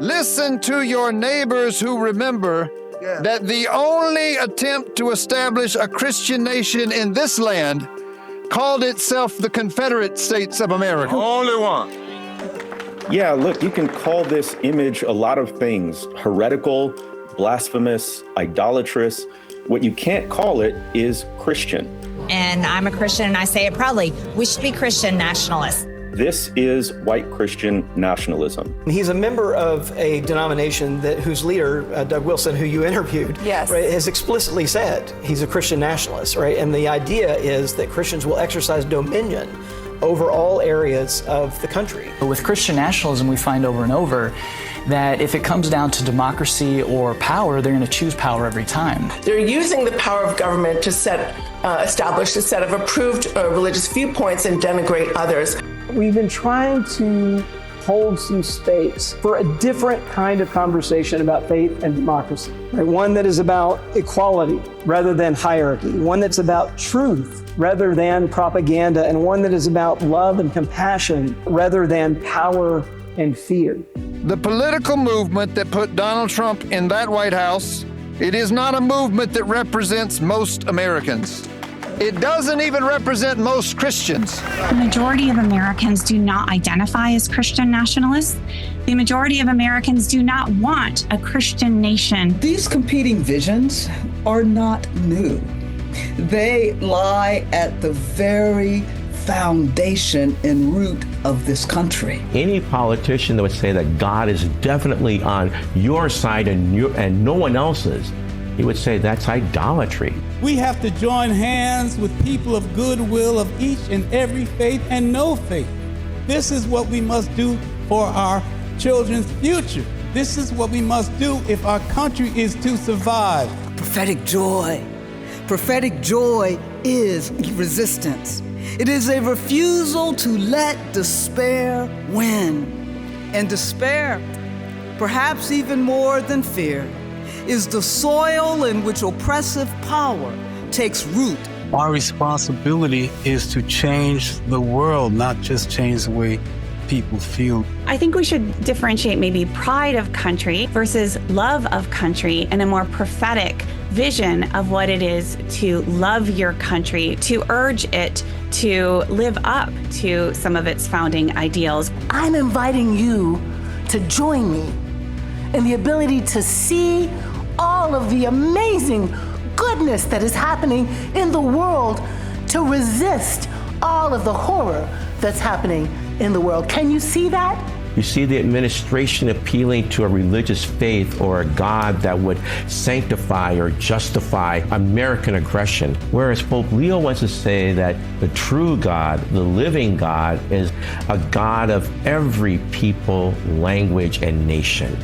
Listen to your neighbors who remember that the only attempt to establish a Christian nation in this land called itself the Confederate States of America. Only one. Yeah, look, you can call this image a lot of things: heretical, blasphemous, idolatrous. What you can't call it is Christian. And I'm a Christian, and I say it proudly. We should be Christian nationalists. This is white Christian nationalism. He's a member of a denomination whose leader, Doug Wilson, who you interviewed, yes, right, has explicitly said he's a Christian nationalist, right? And the idea is that Christians will exercise dominion over all areas of the country. With Christian nationalism, we find over and over that if it comes down to democracy or power, they're going to choose power every time. They're using the power of government to establish a set of approved religious viewpoints and denigrate others. We've been trying to hold some space for a different kind of conversation about faith and democracy. Right? One that is about equality rather than hierarchy. One that's about truth rather than propaganda. And one that is about love and compassion rather than power and fear. The political movement that put Donald Trump in that White House, it is not a movement that represents most Americans. It doesn't even represent most Christians. The majority of Americans do not identify as Christian nationalists. The majority of Americans do not want a Christian nation. These competing visions are not new. They lie at the very foundation and root of this country. Any politician that would say that God is definitely on your side and no one else's, he would say that's idolatry. We have to join hands with people of goodwill of each and every faith and no faith. This is what we must do for our children's future. This is what we must do if our country is to survive. Prophetic joy. Prophetic joy is resistance. It is a refusal to let despair win. And despair, perhaps even more than fear, is the soil in which oppressive power takes root. Our responsibility is to change the world, not just change the way people feel. I think we should differentiate maybe pride of country versus love of country and a more prophetic vision of what it is to love your country, to urge it to live up to some of its founding ideals. I'm inviting you to join me in the ability to see all of the amazing goodness that is happening in the world, to resist all of the horror that's happening in the world. Can you see that? You see the administration appealing to a religious faith or a God that would sanctify or justify American aggression. Whereas Pope Leo wants to say that the true God, the living God, is a God of every people, language, and nation.